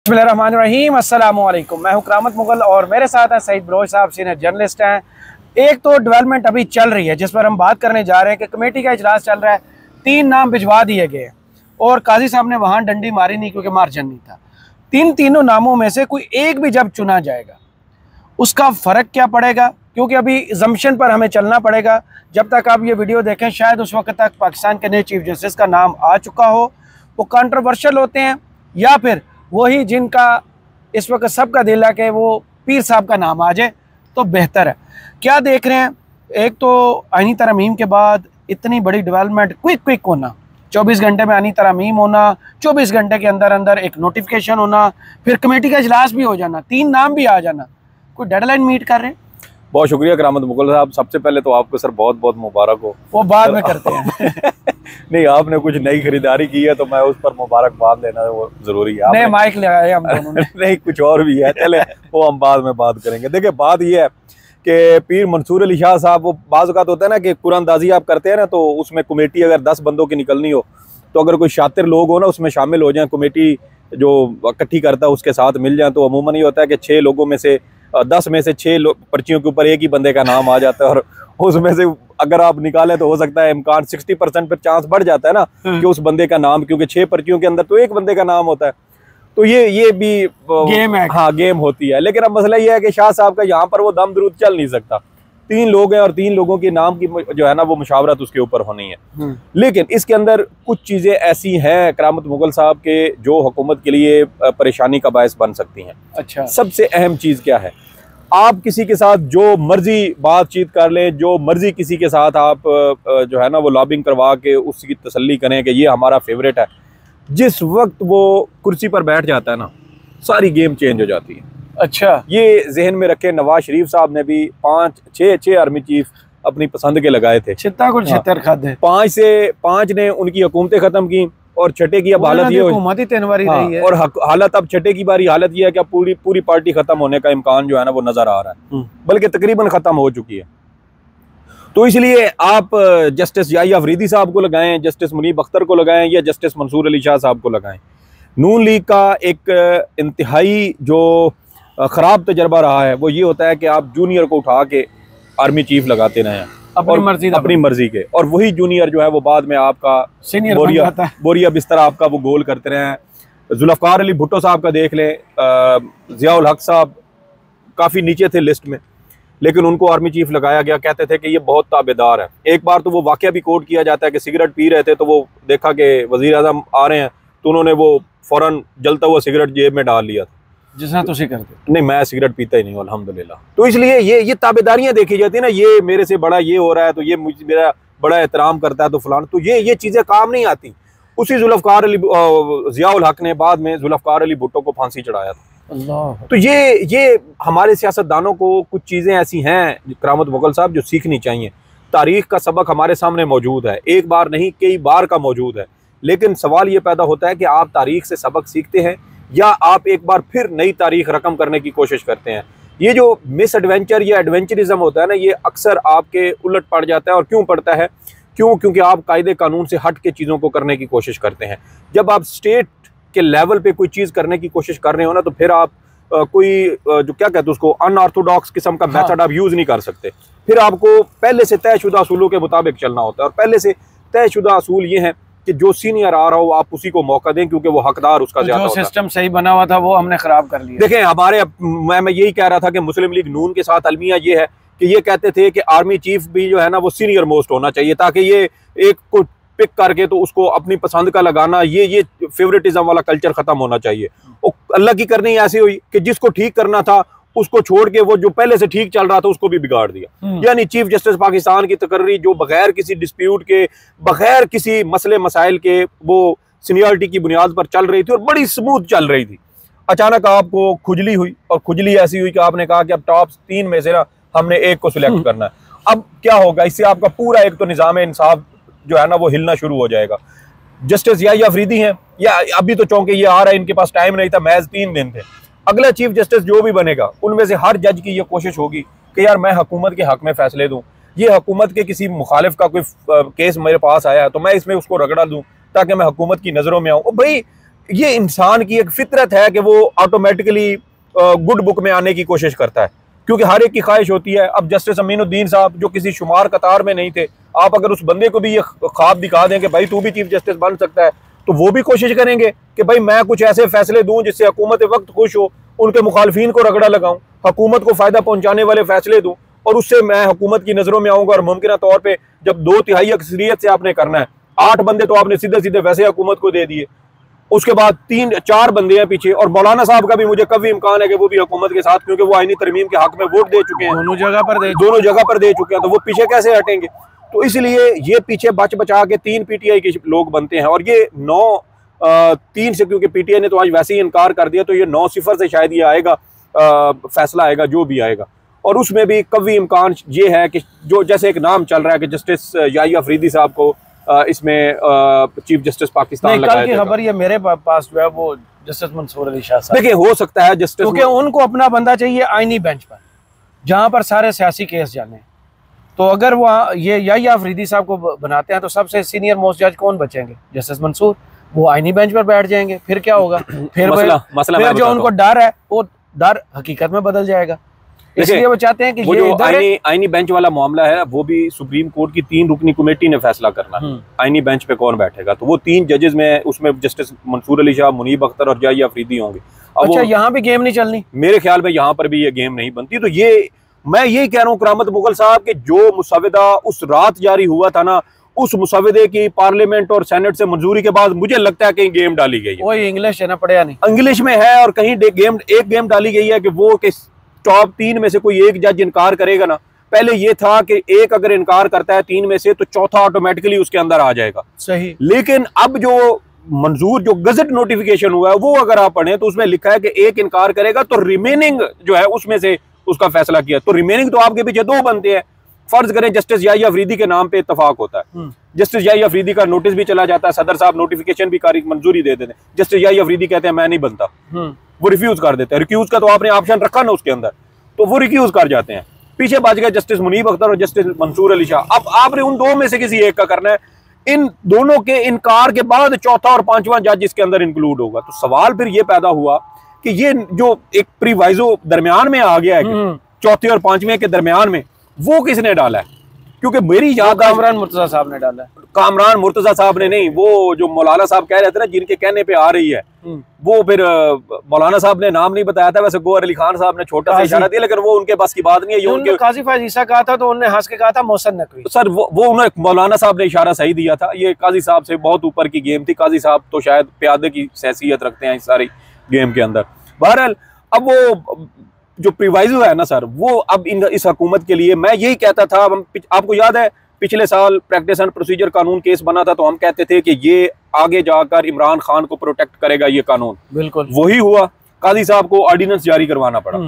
बिस्मिल्लाहिर्रहमानिर्रहीम, अस्सलामु अलैकुम। मैं हूं करामत मुगल और मेरे साथ हैं सईद बलोच साहब, सीनियर जर्नलिस्ट हैं। एक तो डेवलपमेंट अभी चल रही है जिस पर हम बात करने जा रहे हैं कि कमेटी का इजलास चल रहा है। 3 नाम भिजवा दिए गए और काजी साहब ने वहां डंडी मारी नहीं क्योंकि मार्जिन नहीं था। तीनों नामों में से कोई एक भी जब चुना जाएगा उसका फ़र्क क्या पड़ेगा, क्योंकि अभी जम्पशन पर हमें चलना पड़ेगा। जब तक आप ये वीडियो देखें शायद उस वक्त तक पाकिस्तान के नए चीफ जस्टिस का नाम आ चुका हो। वो कंट्रोवर्शियल होते हैं या फिर वही जिनका इस वक्त सबका दिल है कि वो पीर साहब का नाम आ जाए तो बेहतर है। क्या देख रहे हैं, एक तो आईनी तरमीम के बाद इतनी बड़ी डेवलपमेंट, क्विक होना, 24 घंटे में आईनी तरमीम होना, 24 घंटे के अंदर अंदर एक नोटिफिकेशन होना, फिर कमेटी का इजलास भी हो जाना, 3 नाम भी आ जाना। कोई डेडलाइन मीट कर रहे हैं? बहुत शुक्रिया करामत मुगल साहब। सबसे पहले तो आपको सर बहुत बहुत मुबारक हो। वो बाद में करते हैं। नहीं, आपने कुछ नई खरीदारी की है तो मैं उस पर मुबारकबाद देना वो जरूरी है। नए माइक लगाए हम दोनों ने। नहीं, कुछ और भी है, चले वो हम बाद में बात करेंगे। देखिए, बात ये है कि पीर मंसूर अली शाह साहब, वो बाज़ औक़ात होता है ना कि कुरानदाजी आप करते हैं ना, तो उसमें कमेटी अगर 10 बंदों की निकलनी हो तो अगर कोई शातिर लोग हो ना उसमें शामिल हो जाएं, कमेटी जो इकट्ठी करता है उसके साथ मिल जाए, तो अमूमन ये होता है कि 6 लोगों में से 10 में से 6 पर्चियों के ऊपर एक ही बंदे का नाम आ जाता है। और उसमें से अगर आप निकालें तो हो सकता है इम्कान 60% पर चांस बढ़ जाता है ना कि उस बंदे का नाम, क्योंकि 6 पर्चियों के अंदर तो एक बंदे का नाम होता है। तो ये भी गेम है। हाँ, गेम होती है। लेकिन अब मसला ये है कि शाह साहब का यहाँ पर वो दम दरूद चल नहीं सकता। 3 लोग हैं और 3 लोगों के नाम की जो है ना वो मुशावरत उसके ऊपर होनी है। लेकिन इसके अंदर कुछ चीज़ें ऐसी हैं करामत मुगल साहब के जो हुकूमत के लिए परेशानी का बायस बन सकती हैं। अच्छा, सबसे अहम चीज़ क्या है? आप किसी के साथ जो मर्जी बातचीत कर लें, जो मर्जी किसी के साथ आप जो है ना वो लॉबिंग करवा के उसकी तसल्ली करें कि ये हमारा फेवरेट है, जिस वक्त वो कुर्सी पर बैठ जाता है ना सारी गेम चेंज हो जाती है। अच्छा, ये जहन में रखें। नवाज शरीफ साहब ने भी 5-6 आर्मी चीफ अपनी पसंद के लगाए थे। छित्ता को छितर खाते। 5 ने उनकी हुकूमतें खत्म की और छठे की अब हालत ये हुकूमत ही 3 बारी रही है। और हालत अब छठे की बारी हालत ये है कि अब पूरी पार्टी खत्म होने का इम्कान जो है ना वो नजर आ रहा है, बल्कि तकरीबन खत्म हो चुकी है। तो इसलिए आप जस्टिस याहिया अफरीदी साहब को लगाएं, जस्टिस मुनीब अख्तर को लगाएं या जस्टिस मंसूर अली शाह साहब को लगाएं। नून लीग का एक इंतहाई जो ख़राब तजर्बा रहा है वो ये होता है कि आप जूनियर को उठा के आर्मी चीफ लगाते रहें अपनी मर्जी के, और वही जूनियर जो है वो बाद में आपका सीनियर बोरिया बिस्तर आपका वो गोल करते रहे। जुल्फ़िकार अली भुट्टो साहब का देख लें, ज़ियाउल हक साहब काफ़ी नीचे थे लिस्ट में, लेकिन उनको आर्मी चीफ लगाया गया। कहते थे कि ये बहुत ताबेदार है। एक बार तो वो वाक़या भी कोट किया जाता है कि सिगरेट पी रहे थे तो वो देखा कि वज़ीर आज़म आ रहे हैं तो उन्होंने वो फ़ौरन जलता हुआ सिगरेट जेब में डाल लिया था। जिसना तो करते नहीं, मैं सिगरेट पीता ही नहीं हूं अल्हम्दुलिल्लाह। तो इसलिए ये ताबेदारियां देखी जाती है ना, ये मेरे से बड़ा ये हो रहा है तो ये मेरा बड़ा एहतराम करता है तो फलान, तो ये चीजें काम नहीं आती। उसी जुल्फ़िकार अली ज़ियाउल हक ने बाद में जुल्फ़िकार अली भुट्टो को फांसी चढ़ाया था। अल्लाह। तो ये हमारे सियासतदानों को कुछ चीजें ऐसी हैं करामत मुगल साहब जो सीखनी चाहिए। तारीख का सबक हमारे सामने मौजूद है, एक बार नहीं कई बार का मौजूद है। लेकिन सवाल ये पैदा होता है कि आप तारीख से सबक सीखते हैं या आप एक बार फिर नई तारीख रकम करने की कोशिश करते हैं। ये जो मिस एडवेंचर या एडवेंचरिज्म होता है ना, ये अक्सर आपके उलट पड़ जाता है। और क्यों पड़ता है? क्योंकि आप कायदे कानून से हट के चीज़ों को करने की कोशिश करते हैं। जब आप स्टेट के लेवल पे कोई चीज़ करने की कोशिश कर रहे हो ना, तो फिर आप कोई जो क्या कहते हैं उसको अनऑर्थोडॉक्स किस्म का मेथड आप यूज़ नहीं कर सकते। फिर आपको पहले से तयशुदा असूलों के मुताबिक चलना होता है, और पहले से तयशुदा असूल ये हैं कि जो सीनियर आ रहा हो आप उसी को मौका दें, क्योंकि वो हकदार उसका ज्यादा होता है। सिस्टम सही बना हुआ था वो हमने खराब कर लिया। देखें, मैं यही कह रहा था कि मुस्लिम लीग नून के साथ अलमिया ये है कि ये कहते थे कि आर्मी चीफ भी जो है ना वो सीनियर मोस्ट होना चाहिए, ताकि ये एक को पिक करके तो उसको अपनी पसंद का लगाना, ये फेवरेटिज्म वाला कल्चर खत्म होना चाहिए। और अल्लाह की करनी ऐसी हुई कि जिसको ठीक करना था उसको छोड़ के वो जो पहले से ठीक चल रहा था उसको भी बिगाड़ दिया। यानी चीफ जस्टिस पाकिस्तान की तकर्री जो बगैर किसी डिस्प्यूट के, बगैर किसी मसले मसाइल के वो सीनियरिटी की बुनियाद पर चल रही थी और बड़ी स्मूथ चल रही थी। अचानक आपको खुजली हुई, और खुजली ऐसी हुई कि आपने कहा कि अब टॉप 3 में से ना हमने एक को सिलेक्ट करना है। अब क्या होगा? इससे आपका पूरा एक तो निज़ाम इंसाफ जो है ना वो हिलना शुरू हो जाएगा। जस्टिस याहिया अफरीदी हैं, या अभी तो चौंके ये आ रहा है, इनके पास टाइम नहीं था, महज 3 दिन थे। अगला चीफ जस्टिस जो भी बनेगा उनमें से हर जज की ये कोशिश होगी कि यार मैं हुकूमत के हक में फैसले दूं, ये हुकूमत के किसी मुखालिफ का कोई केस मेरे पास आया है तो मैं इसमें उसको रगड़ा दूं ताकि मैं हुकूमत की नज़रों में आऊँ। भाई ये इंसान की एक फितरत है कि वो ऑटोमेटिकली गुड बुक में आने की कोशिश करता है, क्योंकि हर एक की ख्वाहिश होती है। अब जस्टिस अमीनुद्दीन साहब जो किसी शुमार कतार में नहीं थे, आप अगर उस बंदे को भी ये ख्वाब दिखा दें कि भाई तू भी चीफ जस्टिस बन सकता है, तो वो भी कोशिश करेंगे कि भाई मैं कुछ ऐसे फैसले दूं जिससे हुकूमत वक्त खुश हो, उनके मुखालफिन को रगड़ा लगाऊं, हुकूमत को फायदा पहुंचाने वाले फैसले दूं, और उससे मैं हुकूमत की नजरों में आऊंगा। और मुमकिन तौर पर जब 2/3 अक्सरियत से आपने करना है, 8 बंदे तो आपने सीधे सीधे वैसे हुकूमत को दे दिए, उसके बाद 3-4 बंदे हैं पीछे, और मौलाना साहब का भी मुझे कभी इम्कान है कि वो भी हुकूमत के साथ, क्योंकि वो आईनी तरमीम के हक में वोट दे चुके हैं, दोनों जगह पर दे चुके हैं, तो वो पीछे कैसे हटेंगे। तो इसलिए ये पीछे बच बचा के 3 PTI के लोग बनते हैं, और ये 9-3 से, क्योंकि PTI ने तो आज वैसे ही इनकार कर दिया, तो ये 9-0 से शायद ये आएगा, फैसला आएगा जो भी आएगा। और उसमें भी कभी इम्कान ये है कि जो जैसे एक नाम चल रहा है कि जस्टिस याहिया अफरीदी साहब को इसमें चीफ जस्टिस पाकिस्तान लगाया जाएगा। खबर ये मेरे पास जो है वो जस्टिस मंसूर अली शाह साहब, देखिए हो सकता है जस्टिस, क्योंकि उनको अपना बंदा चाहिए आईनी बेंच पर जहां पर सारे सियासी केस जाने। तो अगर वो ये याहिया अफरीदी साहब को बनाते हैं तो सबसे सीनियर मोस्ट जज कौन बचेंगे? जस्टिस मंसूर। वो आईनी बेंच पर बैठ जाएंगे, फिर क्या होगा? फिर जो उनको डर है वो डर हकीकत में बदल जाएगा। इसलिए वो चाहते हैं कि वो जो आईनी बेंच वाला मामला है वो भी सुप्रीम कोर्ट की 3 रुकनी कमेटी ने फैसला करना है, आईनी बेंच पे कौन बैठेगा। तो वो 3 जजेस में, उसमें जस्टिस मंसूर अली शाह, मुनीब अख्तर और याहिया अफरीदी होंगे। अच्छा, यहाँ भी गेम नहीं चलनी? मेरे ख्याल में यहाँ पर भी ये गेम नहीं बनती। तो ये मैं यही कह रहा हूँ करामत मुगल साहब के जो मुसविदा उस रात जारी हुआ था ना, उस मुसविदे की पार्लियामेंट और सेनेट से मंजूरी के बाद मुझे लगता है कहीं गेम डाली गई है। वही इंग्लिश है ना, पढ़िया नहीं, इंग्लिश में है, और कहीं एक गेम डाली गई है कि वो टॉप 3 में से कोई एक जज इनकार करेगा ना। पहले ये था कि एक अगर इनकार करता है 3 में से तो चौथा ऑटोमेटिकली उसके अंदर आ जाएगा। सही। लेकिन अब जो मंजूर जो गजट नोटिफिकेशन हुआ है वो अगर आप पढ़ें तो उसमें लिखा है कि एक इनकार करेगा तो रिमेनिंग जो है उसमें से उसका फैसला किया। तो रिमेनिंग तो आपके पीछे 2 बनते हैं। फर्ज करें जस्टिस याहिया अफरीदी के नाम पे इत्तफाक होता है, जस्टिस याहिया अफरीदी का नोटिस भी चला जाता है, सदर साहब नोटिफिकेशन भी कारी मंजूरी दे देते हैं, जस्टिस याहिया अफरीदी कहते हैं मैं नहीं बनता, वो रिफ्यूज कर देते हैं। रिफ्यूज का तो आपने ऑप्शन रखा ना उसके अंदर, तो वो रिफ्यूज कर जाते हैं। पीछे बच गए जस्टिस मुनीब अख्तर और जस्टिस मंसूर अली शाह। अब आपने उन 2 में से किसी एक का करना है। इन दोनों के इनकार के बाद चौथा और 5वां जज इसके अंदर इंक्लूड होगा। तो सवाल फिर ये पैदा हुआ कि ये जो एक प्रीवाइजो दरमियान में आ गया है, चौथे और 5वें के दरमियान में, वो किसने डाला है? क्योंकि मेरी याद कामरान मुर्तजा साहब ने डाला है। कामरान मुर्तजा साहब ने नहीं, वो जो मौलाना साहब कह रहे थे ना जिनके कहने पे आ रही है, वो फिर मौलाना साहब ने नाम नहीं बताया था। वैसे गौहर अली खान साहब ने छोटा सा इशारा दिया, लेकिन वो उनके बस की बात नहीं है। ये उनके काजी फैज ईसा कहा था तो उन्होंने हंस के कहा था मोहसिन नकवी। सर वो उन्होंने मौलाना साहब ने इशारा सही दिया था। ये काजी साहब से बहुत ऊपर की गेम थी। काजी साहब तो शायद प्यादे की हैसियत रखते हैं इस सारी गेम के अंदर। बहरहाल अब वो जो प्रीवाइजो है ना सर, वो अब इस हुकूमत के लिए, मैं यही कहता था, आपको याद है पिछले साल प्रैक्टिस एंड प्रोसीजर कानून केस बना था, तो हम कहते थे कि ये आगे जाकर इमरान खान को प्रोटेक्ट करेगा ये कानून। बिल्कुल वही हुआ, काजी साहब को ऑर्डिनेंस जारी करवाना पड़ा।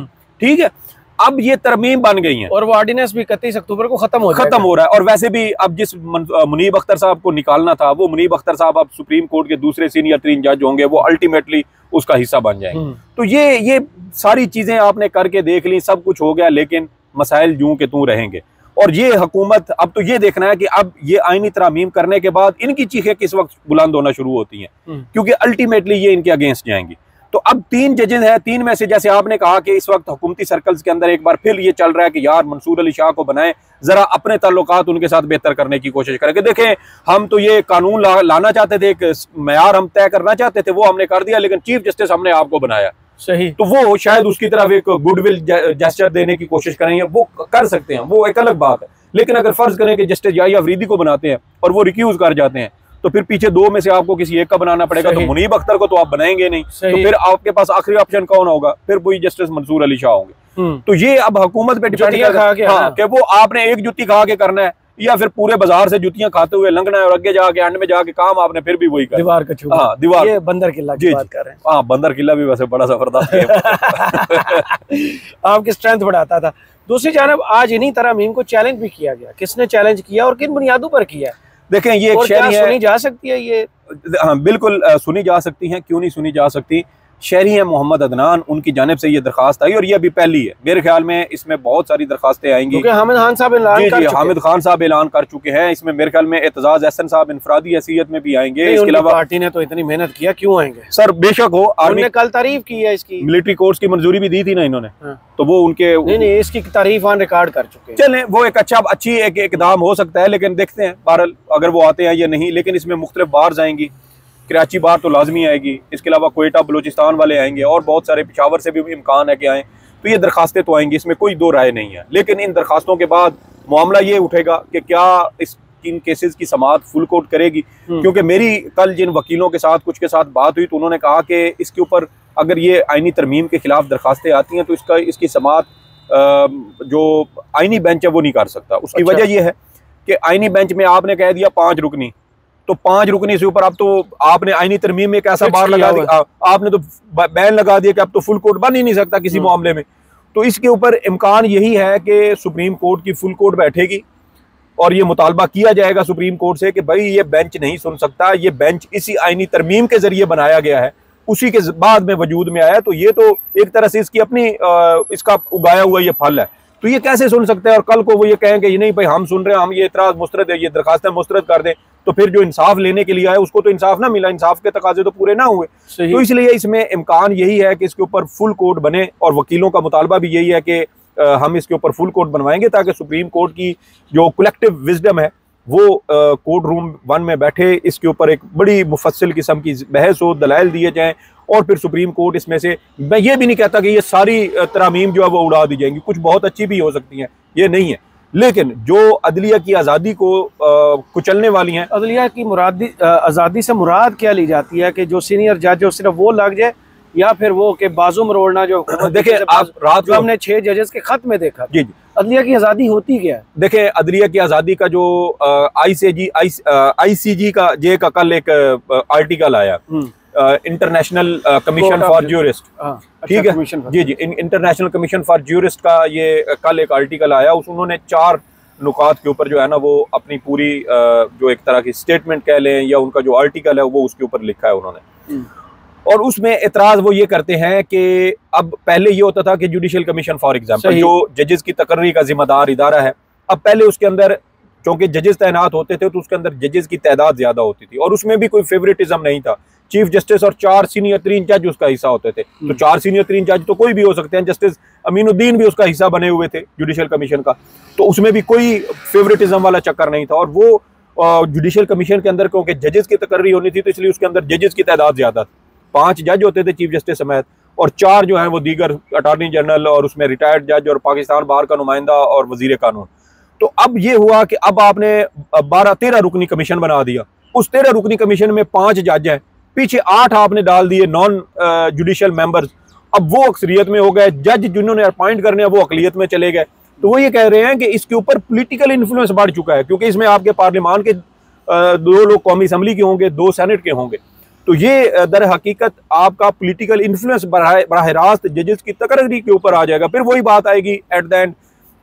ठीक है, अब ये तरमीम बन गई है और वो ऑर्डिनेंस भी 31 अक्टूबर को खत्म हो रहा है। और वैसे भी अब जिस मुनीब अख्तर साहब को निकालना था, वो मुनीब अख्तर साहब अब सुप्रीम कोर्ट के दूसरे सीनियर 3 जज होंगे, वो अल्टीमेटली उसका हिस्सा बन जाएंगे। तो ये सारी चीजें आपने करके देख ली, सब कुछ हो गया, लेकिन मसाइल यूं के तू रहेंगे। और ये हुकूमत अब तो ये देखना है कि अब ये आईनी तरामीम करने के बाद इनकी चीखें किस वक्त बुलंद होना शुरू होती हैं, क्योंकि अल्टीमेटली ये इनके अगेंस्ट जाएंगी। तो अब 3 जजेस हैं, 3 में से जैसे आपने कहा कि इस वक्त हुकूमती सर्कल्स के अंदर एक बार फिर ये चल रहा है कि यार मंसूर अली शाह को बनाएं, जरा अपने ताल्लुकात उनके साथ बेहतर करने की कोशिश करें। देखें, हम तो ये कानून लाना चाहते थे, एक मयार हम तय करना चाहते थे, वो हमने कर दिया, लेकिन चीफ जस्टिस हमने आपको बनाया। सही। तो वो शायद उसकी तरफ एक गुडविल जेस्चर देने की कोशिश करेंगे, वो कर सकते हैं, वो एक अलग बात है। लेकिन अगर फर्ज करें कि जस्टिस याहिया अफरीदी को बनाते हैं और वो रिक्यूज कर जाते हैं, तो फिर पीछे 2 में से आपको किसी एक का बनाना पड़ेगा। तो मुनीब अख्तर को तो आप बनाएंगे नहीं, तो फिर आपके पास आखिरी ऑप्शन कौन होगा? फिर वही जस्टिस मंसूर अली शाह होंगे। तो ये अब हुकूमत पे डिपेंड करता है कि वो आपने एक जुत्ती खा के करना है या फिर पूरे बाजार से जुतियां खाते हुए लंघना है और आगे जाके एंड में जाके काम आपने फिर भी वही करना। दीवार का छूना। हाँ, दीवार। ये बंदर किला की बात कर रहे हैं। हाँ, बंदर किला भी वैसे बड़ा जबरदस्त है। आपकी स्ट्रेंथ बढ़ाता था। दूसरी जानब आज इन्हीं तरमीम को चैलेंज भी किया गया। किसने चैलेंज किया और किन बुनियादों पर किया? देखें, ये एक शहरी है, सुनी जा सकती है ये? हाँ बिल्कुल सुनी जा सकती हैं, क्यों नहीं सुनी जा सकती। शहरी हैं मोहम्मद अदनान, उनकी जानिब से ये दरखास्त आई और ये अभी पहली है। मेरे ख्याल में इसमें बहुत सारी दरखास्तें आएंगी क्योंकि हामिद खान साहब ऐलान कर चुके हामिद खान साहब ऐलान कर चुके हैं। इसमें मेरे ख्याल में एतजाज एहसन साहब इनफरादी हैसियत में भी आएंगे। इसके अलावा पार्टी ने तो इतनी मेहनत किया, क्यों आएंगे सर? बेशक हो, आर्मी ने कल तारीफ की है इसकी, मिलिट्री कोर्स की मंजूरी भी दी थी ना इन्होंने। तो वो उनके नहीं इसकी तारीफ ऑन रिकॉर्ड कर चुके हैं। चलें, वो एक अच्छी एक इकदाम हो सकता है, लेकिन देखते हैं बहरहाल अगर वो आते हैं या नहीं। लेकिन इसमें मुख्तलिफ बार्स आएंगी, कराची बार तो लाजमी आएगी, इसके अलावा कोयटा बलूचिस्तान वाले आएंगे और बहुत सारे पेशावर से भी इम्कान है कि आएँ। तो ये दरखास्तें तो आएंगी, इसमें कोई दो राय नहीं है। लेकिन इन दरखास्तों के बाद मामला ये उठेगा कि क्या इन केसेस की समाअत फुल कोर्ट करेगी, क्योंकि मेरी कल जिन वकीलों के साथ कुछ के साथ बात हुई तो उन्होंने कहा कि इसके ऊपर अगर ये आईनी तरमीम के खिलाफ दरखास्तें आती हैं तो इसकी समाअत जो आईनी बेंच है वो नहीं कर सकता। उसकी वजह यह है कि आईनी बेंच में आपने कह दिया 5 रुकनी, तो 5 रुकनी से ऊपर अब तो आपने आईनी तरमीम में एक ऐसा बार लगा दिया, आपने तो बैन लगा दिया कि अब तो फुल कोर्ट बन ही नहीं सकता किसी मामले में। तो इसके ऊपर इम्कान यही है कि सुप्रीम कोर्ट की फुल कोर्ट बैठेगी और ये मुतालबा किया जाएगा सुप्रीम कोर्ट से कि भाई ये बेंच नहीं सुन सकता, ये बेंच इसी आईनी तरमीम के जरिए बनाया गया है, उसी के बाद में वजूद में आया, तो ये तो एक तरह से इसकी अपनी इसका उगाया हुआ ये फल है, तो ये कैसे सुन सकते हैं। और कल को वो ये कहें कि ये नहीं भाई हम सुन रहे हैं, हम ये इतराज मुस्तरद है, ये दरखास्तें मुस्तरद कर दें, तो फिर जो इंसाफ लेने के लिए आए उसको तो इंसाफ ना मिला, इंसाफ के तकाजे तो पूरे ना हुए। तो इसलिए इसमें इम्कान यही है कि इसके ऊपर फुल कोर्ट बने और वकीलों का मुतालबा भी यही है कि हम इसके ऊपर फुल कोर्ट बनवाएंगे ताकि सुप्रीम कोर्ट की जो कलेक्टिव विजडम है वो कोर्ट रूम 1 में बैठे, इसके ऊपर एक बड़ी मुफस्सिल किस्म की बहस हो, दलाइल दिए जाएं और फिर सुप्रीम कोर्ट इसमें से, मैं ये भी नहीं कहता कि ये सारी तरामीम जो है वो उड़ा दी जाएंगी, कुछ बहुत अच्छी भी हो सकती हैं, ये नहीं है, लेकिन जो अदलिया की आज़ादी को कुचलने वाली हैं। अदलिया की आज़ादी से मुराद क्या ली जाती है कि जो सीनियर जज हो सिर्फ वो लग जाए, या फिर वो के बाजू मरोड़ना जो देखिए आप रात को हमने 6 जजेस के खत में देखा। जी जी, अदलिया की आज़ादी होती क्या है? देखिए अदलिया की आज़ादी का जो ICG का कल एक आर्टिकल आया, इंटरनेशनल कमीशन फॉर ज्यूरिस्ट, ठीक है जी जी, इंटरनेशनल कमीशन फॉर ज्यूरिस्ट का ये कल एक आर्टिकल आया, उन्होंने 4 नुकात के ऊपर जो है ना वो अपनी पूरी जो एक तरह की स्टेटमेंट कह लें या उनका जो आर्टिकल है वो उसके ऊपर लिखा है उन्होंने। और उसमें एतराज वो ये करते हैं कि अब पहले ये होता था कि जुडिशियल कमीशन फॉर एग्जाम्पल जो जजेस की तकर्री का जिम्मेदार इदारा है, अब पहले उसके अंदर चूंकि जजेस तैनात होते थे तो उसके अंदर जजेस की तादाद ज्यादा होती थी और उसमें भी कोई फेवरेटिज्म नहीं था। चीफ जस्टिस और 4 सीनियर 3 जज उसका हिस्सा होते थे, तो 4 सीनियर 3 जज तो कोई भी हो सकते हैं, जस्टिस अमीनुद्दीन भी उसका हिस्सा बने हुए थे जुडिशियल कमीशन का, तो उसमें भी कोई फेवरेटिज्म वाला चक्कर नहीं था। और वो जुडिशियल कमीशन के अंदर क्योंकि जजेस की तकर्री होनी थी तो इसलिए उसके अंदर जजेस की तादाद ज्यादा थी, 5 जज होते थे चीफ जस्टिस समेत और 4 जो है वो दीगर अटॉर्नी जनरल और उसमें रिटायर्ड जज और पाकिस्तान बार का नुमाइंदा और वजीर कानून। तो अब ये हुआ कि अब आपने 12-13 रुकनी कमीशन बना दिया, उस 13 रुकनी कमीशन में 5 जज हैं, पीछे 8 आपने डाल दिए नॉन जुडिशियल मेंबर्स, अब वो अक्सरियत में हो गए, जज जिन्होंने अपॉइंट करने हैं वो अकलियत में चले गए। तो वो ये कह रहे हैं कि इसके ऊपर पॉलिटिकल इन्फ्लुएंस बढ़ चुका है, क्योंकि इसमें आपके पार्लियामान के 2 लोग कौमी असम्बली के होंगे, 2 सेनेट के होंगे, तो ये दर हकीकत आपका पॉलिटिकल इन्फ्लुएंस बराह रास्त जजेस की तकर्री के ऊपर आ जाएगा। फिर वही बात आएगी एट द एंड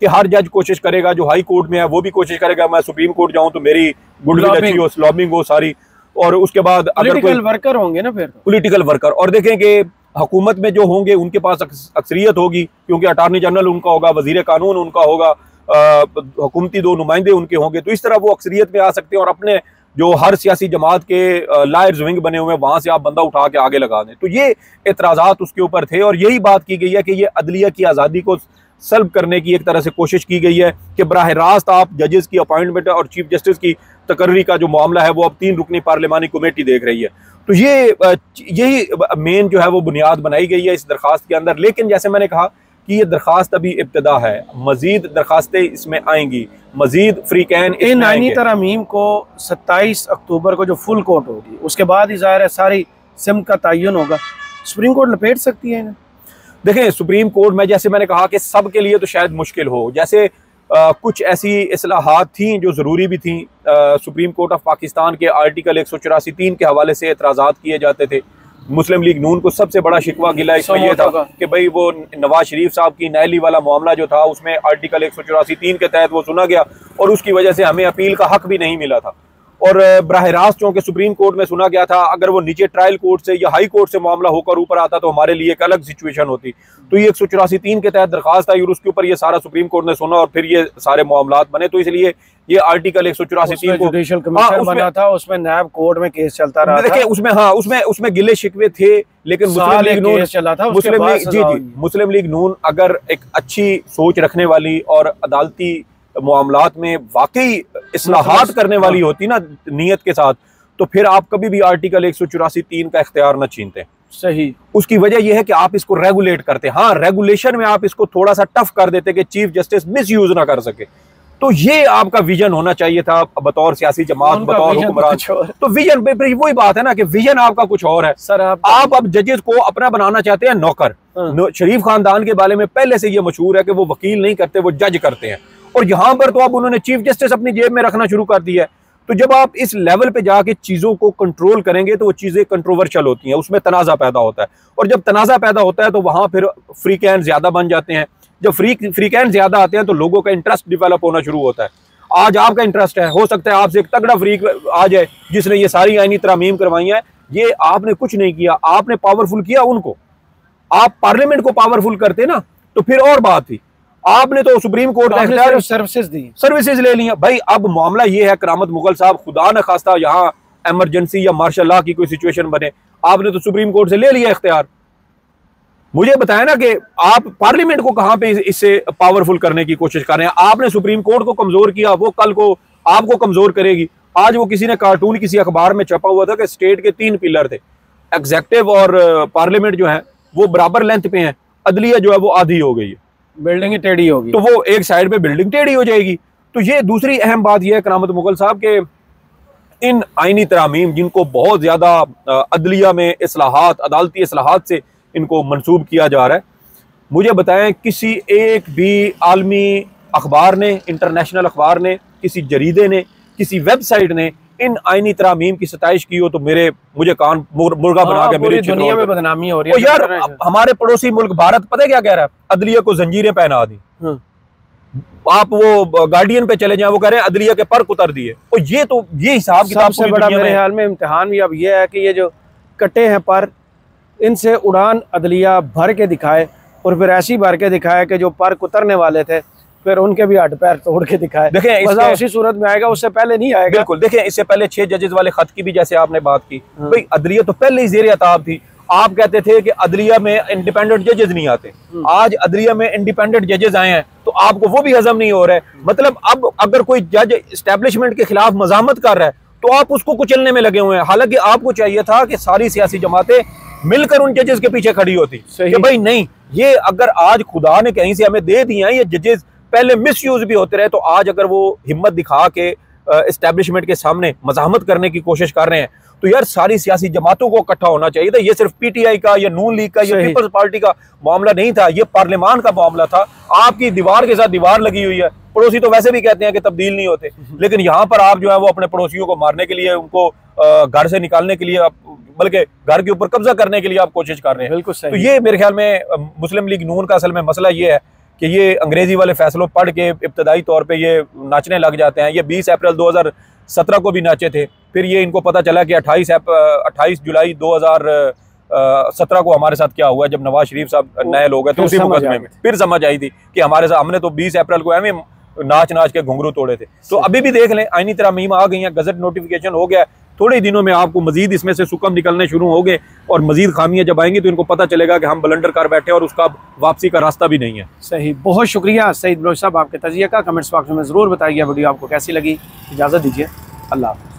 कि हर जज कोशिश करेगा, जो हाई कोर्ट में है वो भी कोशिश करेगा मैं सुप्रीम कोर्ट जाऊं तो मेरी गुडविल अच्छी हो, लॉबिंग हो सारी, और उसके बाद पॉलिटिकल वर्कर होंगे ना, फिर पॉलिटिकल वर्कर, और देखें कि हुकूमत में जो होंगे उनके पास अक्सरियत होगी, क्योंकि अटॉर्नी जनरल उनका होगा, वजीर कानून उनका होगा, हुकूमती 2 नुमाइंदे उनके होंगे, तो इस तरह वो अक्सरियत में आ सकते हैं और अपने जो हर सियासी जमात के लायर्स विंग बने हुए हैं वहां से आप बंदा उठा के आगे लगा दें। तो ये एतराज़ात उसके ऊपर थे और यही बात की गई है कि ये अदलिया की आज़ादी को सल्ब करने की एक तरह से कोशिश की गई है कि बराह रास्त आप जजेस की अपॉइंटमेंट और चीफ जस्टिस की तकर्री का जो मामला है वो अब 3 रुकनी पार्लिमानी कमेटी देख रही है। तो यही मेन जो है वो बुनियाद बनाई गई है इस दरखास्त के अंदर। लेकिन जैसे मैंने कहा कि ये दरखास्त अभी इब्तिदा है, मजीद दरखास्तें इसमें आएंगी, मजीद फ्रीकैन इन आईनी तरमीम को 27 अक्टूबर को जो फुल कोर्ट होगी उसके बाद ही ज़ाहिर है सारी सिम का तयन होगा, सुप्रीम कोर्ट लपेट सकती है इन्हें। देखें सुप्रीम कोर्ट में जैसे मैंने कहा कि सब के लिए तो शायद मुश्किल हो, जैसे कुछ ऐसी इस्लाहात थी जो ज़रूरी भी थी, सुप्रीम कोर्ट ऑफ पाकिस्तान के आर्टिकल 184(3) के हवाले से एतराज़ात किए जाते थे। मुस्लिम लीग नून को सबसे बड़ा शिकवा गिला इसमें यह था कि भाई वो नवाज शरीफ साहब की नैली वाला मामला जो था उसमें आर्टिकल 184(3) के तहत वो सुना गया और उसकी वजह से हमें अपील का हक भी नहीं मिला था। और बराह रास्त चूंकि सुप्रीम कोर्ट में सुना गया था, अगर वो नीचे ट्रायल कोर्ट से या हाई कोर्ट से मामला होकर ऊपर आता तो हमारे लिए एक अलग सिचुएशन होती। तो ये 184(3) के तहत दरखास्त आई और उसके ऊपर ये सारा सुप्रीम कोर्ट ने सुना और फिर ये सारे मामलात बने। तो इसलिए ये आर्टिकल 184(3) को जुडिशल कमीशन बना था, उसमें नैब कोर्ट में केस चलता रहा। देखिए उसमें गिले शिकवे थे, लेकिन मुस्लिम लीग नून अगर एक अच्छी सोच रखने वाली और अदालती मामलात में वाकई इस्लाहात करने वाली होती ना नीयत के साथ, तो फिर आप कभी भी आर्टिकल 184(3) का इख्तियार न छीनते। सही। उसकी वजह यह है कि आप इसको रेगुलेट करते, हाँ रेगुलेशन में आप इसको थोड़ा सा टफ कर देते कि चीफ जस्टिस मिस यूज ना कर सके। तो ये आपका विजन होना चाहिए था बतौर सियासी जमात, बतौर हुक्मरान। तो विजन वही बात है ना कि विजन आपका कुछ और है सर। आप अब जजेस को अपना बनाना चाहते हैं नौकर। शरीफ खानदान के बारे में पहले से ये मशहूर है कि वो वकील नहीं करते, वो जज करते हैं। और यहाँ पर तो अब उन्होंने चीफ जस्टिस अपनी जेब में रखना शुरू कर दिया है। तो जब आप इस लेवल पे जाके चीजों को कंट्रोल करेंगे तो वो चीजें कंट्रोवर्शियल होती हैं, उसमें तनाज़ा पैदा होता है। और जब तनाज़ा पैदा होता है तो वहां फिर फ्री कैन ज्यादा बन जाते हैं। जब फ्री कैन ज्यादा आते हैं तो लोगों का इंटरेस्ट डिवेलप होना शुरू होता है। आज आपका इंटरेस्ट है, हो सकता है आपसे एक तगड़ा फ्रीक आ जाए जिसने ये सारी आईनी तरमीम करवाई है। ये आपने कुछ नहीं किया, आपने पावरफुल किया उनको। आप पार्लियामेंट को पावरफुल करते ना तो फिर और बात थी। आपने तो सुप्रीम कोर्ट का सर्विसेज ले लिया। भाई अब मामला ये है करामत मुगल साहब, खुदा न खास्ता यहाँ इमरजेंसी या मार्शल लॉ की कोई सिचुएशन बने, आपने तो सुप्रीम कोर्ट से ले लिया इख्तियार। मुझे बताया ना कि आप पार्लियामेंट को कहां पे इससे पावरफुल करने की कोशिश कर रहे हैं। आपने सुप्रीम कोर्ट को कमजोर किया, वो कल को आपको कमजोर करेगी। आज वो किसी ने कार्टून किसी अखबार में छपा हुआ था कि स्टेट के 3 पिलर थे, एग्जेक्टिव और पार्लियामेंट जो है वो बराबर लेंथ पे हैं, अदलिया जो है वो आधी हो गई है, बिल्डिंग टेढ़ी होगी तो वो एक साइड पे बिल्डिंग टेढ़ी हो जाएगी। तो ये दूसरी अहम बात यह है करामत मुगल साहब के इन आईनी तरामीम जिनको बहुत ज्यादा अदलिया में इस्लाहात, अदालती इस्लाहात से इनको मंसूब किया जा रहा है, मुझे बताएं किसी एक भी आलमी अखबार ने, इंटरनेशनल अखबार ने, किसी जरीदे ने, किसी वेबसाइट ने इन आईनी तरामीम की सताइश की हो तो मुझे कान मुर्गा बना के मेरी दुनिया में बदनामी हो रही है। यार हमारे पड़ोसी मुल्क भारत पता है क्या कह रहा है, अदलिया को जंजीरें पहना दी। आप वो गार्डियन पे चले जाएं, वो कह रहे हैं अदलिया के पर उतर दिए। और ये हिसाब किताब सबसे बड़ा मेरे ख्याल में इम्तिहान भी अब ये है कि ये जो कटे हैं पर, इनसे उड़ान अदलिया भर के दिखाए और फिर ऐसी भर के दिखाए कि जो पर उतरने वाले थे फिर उनके भी हड्ड पैर तोड़ के दिखाए। देखें उसी सूरत में आएगा, उससे पहले नहीं आएगा। बिल्कुल, देखें इससे पहले 6 जजेस वाले खत की भी जैसे आपने बात की, भाई अदलिया तो पहले ही जेर अताब थी। आप कहते थे कि अदलिया में इंडिपेंडेंट जजेस नहीं आते, आज अदलिया में इंडिपेंडेंट जजेस आए हैं तो आपको वो भी हजम नहीं हो रहा है। मतलब अब अगर कोई जज एस्टेब्लिशमेंट के खिलाफ मजामत कर रहा है तो आप उसको कुचलने में लगे हुए हैं। हालांकि आपको चाहिए था कि सारी सियासी जमातें मिलकर उन जजेस के पीछे खड़ी होती कि भाई नहीं, ये अगर आज खुदा ने कहीं से हमें दे दिया है, ये जजेस पहले मिस यूज भी होते रहे, तो आज अगर वो हिम्मत दिखा के एस्टेब्लिशमेंट के सामने मजामत करने की कोशिश कर रहे हैं तो यार सारी सियासी जमातों को इकट्ठा होना चाहिए था। ये सिर्फ पीटीआई का या नून लीग का या पीपल्स पार्टी का मामला नहीं था, ये पार्लियामान का मामला था। आपकी दीवार के साथ दीवार लगी हुई है, पड़ोसी तो वैसे भी कहते हैं कि तब्दील नहीं होते, लेकिन यहाँ पर आप जो है वो अपने पड़ोसियों को मारने के लिए, उनको घर से निकालने के लिए, बल्कि घर के ऊपर कब्जा करने के लिए आप कोशिश कर रहे हैं। बिल्कुल सही। तो ये मेरे ख्याल में मुस्लिम लीग नून का असल में मसला ये है कि ये अंग्रेजी वाले फैसलों पढ़ के इब्तदाई तौर पे ये नाचने लग जाते हैं। ये 20 अप्रैल 2017 को भी नाचे थे, फिर ये इनको पता चला कि 28 जुलाई 2017 को हमारे साथ क्या हुआ जब नवाज शरीफ साहब नए लोग हैं, तो उसी मुकदमे में फिर समझ आई थी कि हमारे साथ, हमने तो 20 अप्रैल को हमें नाच नाच के घुंघरू तोड़े थे। तो अभी भी देख लें, आईनी तरामीम आ गई हैं, गजट नोटिफिकेशन हो गया, थोड़े दिनों में आपको मजीद इसमें से सुकम निकलने शुरू हो गए और मजीद खामियां जब आएंगी तो इनको पता चलेगा कि हम ब्लंडर कर बैठे और उसका वापसी का रास्ता भी नहीं है। सही, बहुत शुक्रिया सईद बलोच साहब आपके तजिया का। कमेंट्स बॉक्स में ज़रूर बताइए वीडियो आपको कैसी लगी। इजाज़त दीजिए, अल्लाह हाफ़िज़।